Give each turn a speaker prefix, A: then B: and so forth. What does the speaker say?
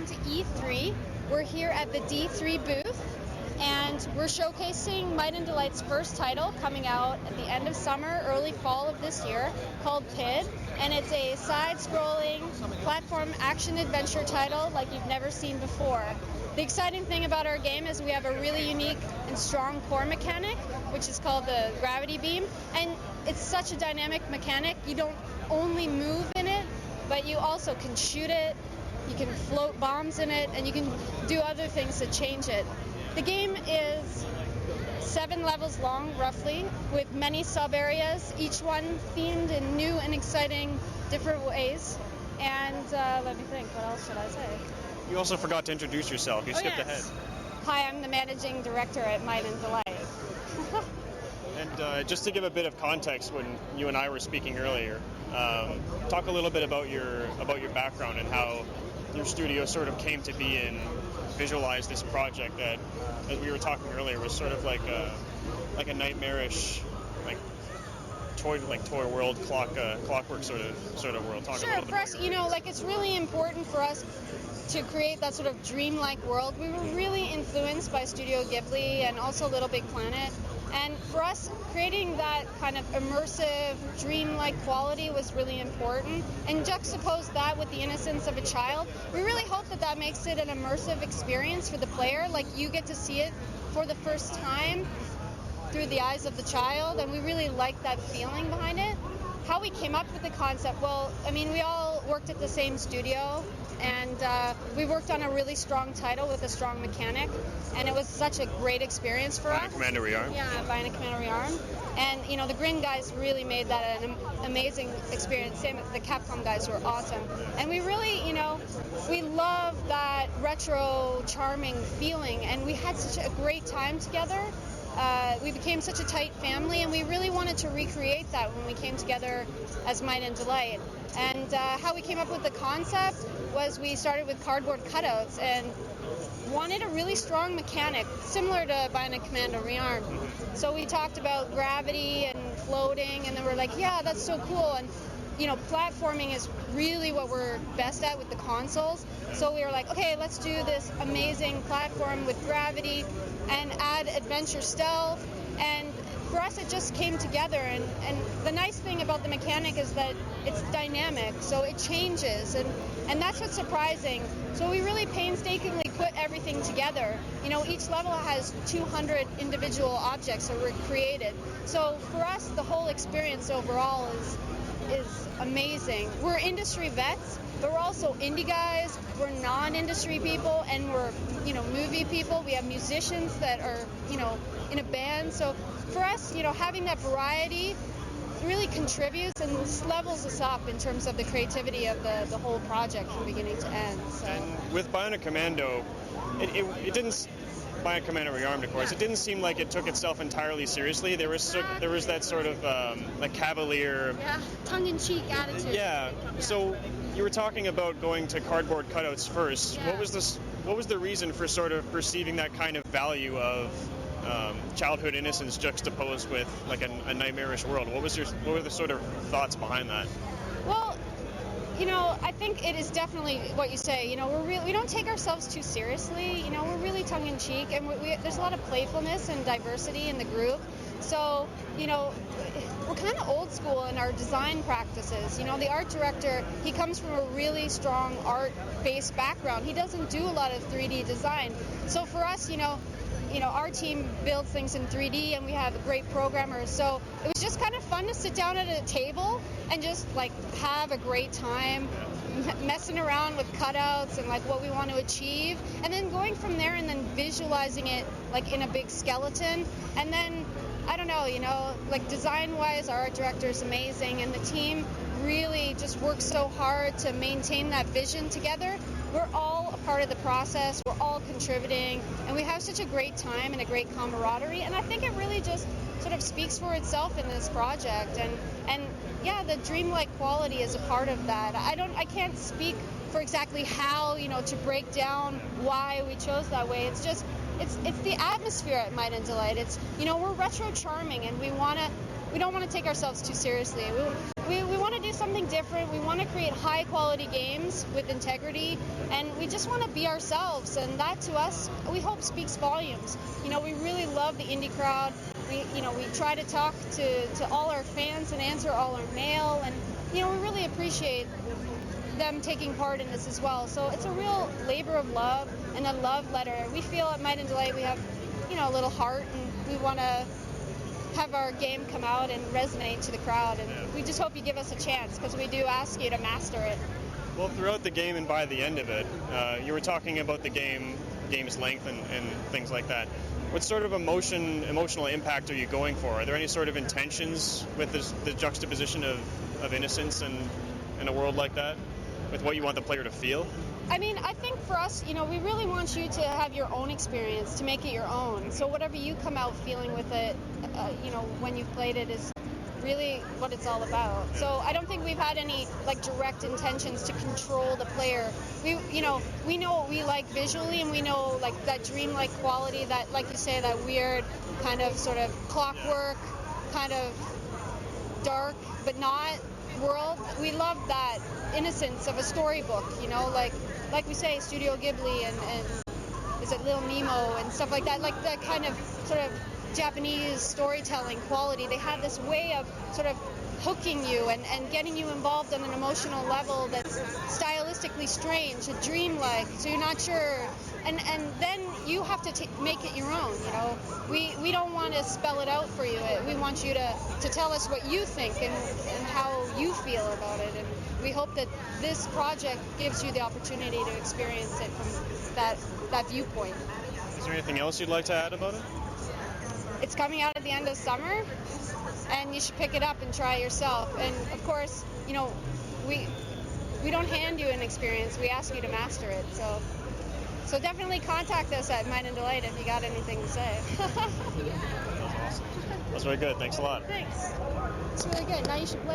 A: welcome to E3. We're here at the D3 booth, and we're showcasing Might and Delight's first title coming out at the end of summer, early fall of this year, called PID, and it's a side-scrolling platform action-adventure title like you've never seen before. The exciting thing about our game is we have a really unique and strong core mechanic, which is called the gravity beam, and it's such a dynamic mechanic. You don't only move in it, but you also can shoot it, you can float bombs in it, and you can do other things to change it. The game is 7 levels long, roughly, with many sub-areas, each one themed in new and exciting different ways. And let me think, what else should I say?
B: You also forgot to introduce yourself. You skipped ahead.
A: Hi, I'm the managing director at Might and Delight.
B: And just to give a bit of context, when you and I were speaking earlier, talk a little bit about your background and how your studio sort of came to be and visualize this project that, as we were talking earlier, was sort of like a nightmarish toy world, clockwork sort of world.
A: Sure, for us, it's really important for us to create that sort of dreamlike world. We were really influenced by Studio Ghibli and also Little Big Planet. And for us, creating that kind of immersive, dreamlike quality was really important. And juxtapose that with the innocence of a child, we really hope that makes it an immersive experience for the player. Like, you get to see it for the first time through the eyes of the child, and we really like that feeling behind it. How we came up with the concept, we all worked at the same studio, and we worked on a really strong title with a strong mechanic, and it was such a great experience for us.
B: Bionic Commando Rearmed.
A: Yeah, Bionic Commando Rearmed. And, the Grin guys really made that an amazing experience. Same with the Capcom guys were awesome. And we really, we love that retro, charming feeling, and we had such a great time together. We became such a tight family, and we really wanted to recreate that when we came together as Might and Delight. And how we came up with the concept was we started with cardboard cutouts and wanted a really strong mechanic, similar to Bionic Commando Rearmed. So we talked about gravity and floating, and then we're like, yeah, that's so cool. And platforming is really what we're best at with the consoles. So we were like, okay, let's do this amazing platform with gravity and add adventure stealth. And for us, it just came together. And the nice thing about the mechanic is that it's dynamic, so it changes. And that's what's surprising. So we really painstakingly put everything together. Each level has 200 individual objects that were created. So for us, the whole experience overall is amazing. We're industry vets, but we're also indie guys, we're non-industry people, and we're, movie people. We have musicians that are, in a band. So for us, having that variety really contributes and levels us up in terms of the creativity of the whole project from beginning to end. So.
B: And with Bionic Commando, it didn't... Bionic Commando Rearmed, of course. It didn't seem like it took itself entirely seriously. There was that sort of cavalier,
A: tongue-in-cheek attitude.
B: Yeah. So you were talking about going to cardboard cutouts first.
A: Yeah.
B: What was the reason for sort of perceiving that kind of value of childhood innocence juxtaposed with like a nightmarish world? What were the sort of thoughts behind that?
A: Well, I think it is definitely what you say. We don't take ourselves too seriously. We're really tongue-in-cheek, and there's a lot of playfulness and diversity in the group. So, we're kind of old school in our design practices. The art director, he comes from a really strong art-based background. He doesn't do a lot of 3D design. So for us, our team builds things in 3D, and we have great programmers. So it was just kind of fun to sit down at a table and just have a great time messing around with cutouts and what we want to achieve, and then going from there and then visualizing it in a big skeleton. And then I don't know, design-wise, our art director is amazing, and the team really just works so hard to maintain that vision together. We're all a part of the process, we're all contributing, and we have such a great time and a great camaraderie, and I think it really just sort of speaks for itself in this project. And yeah, the dreamlike quality is a part of that. I can't speak for exactly how, to break down why we chose that way. It's just, it's the atmosphere at Might and Delight. It's, we're retro charming, and we don't want to take ourselves too seriously. we want to do something different. We want to create high quality games with integrity, and we just want to be ourselves, and that to us we hope speaks volumes. We really love the indie crowd. We try to talk to all our fans and answer all our mail, and we really appreciate them taking part in this as well. So it's a real labor of love and a love letter. We feel at Might and Delight we have a little heart, and we want to have our game come out and resonate to the crowd, and we just hope you give us a chance, because we do ask you to master it.
B: Well, throughout the game and by the end of it, you were talking about the game's length and things like that. What sort of emotional impact are you going for? Are there any sort of intentions with the juxtaposition of innocence and in a world like that, with what you want the player to feel?
A: I think for us, we really want you to have your own experience, to make it your own. So whatever you come out feeling with it, when you've played it, is really what it's all about. So I don't think we've had any direct intentions to control the player. We know what we like visually, and we know that dreamlike quality, that, like you say, that weird kind of sort of clockwork, kind of dark but not world. We love that innocence of a storybook, like we say, Studio Ghibli and is it Little Nemo and stuff like that, like that kind of sort of Japanese storytelling quality. They have this way of sort of hooking you and getting you involved on an emotional level that's stylistically strange, dreamlike, so you're not sure, and then you have to make it your own. We don't want to spell it out for you. We want you to tell us what you think and how you feel about it, and we hope that this project gives you the opportunity to experience it from that viewpoint.
B: Is there anything else you'd like to add about it?
A: It's coming out at the end of summer, and you should pick it up and try it yourself. And of course, we don't hand you an experience, we ask you to master it. So definitely contact us at Might and Delight if you got anything to say.
B: That's very good. Thanks a lot.
A: Thanks. It's really good. Now you should play.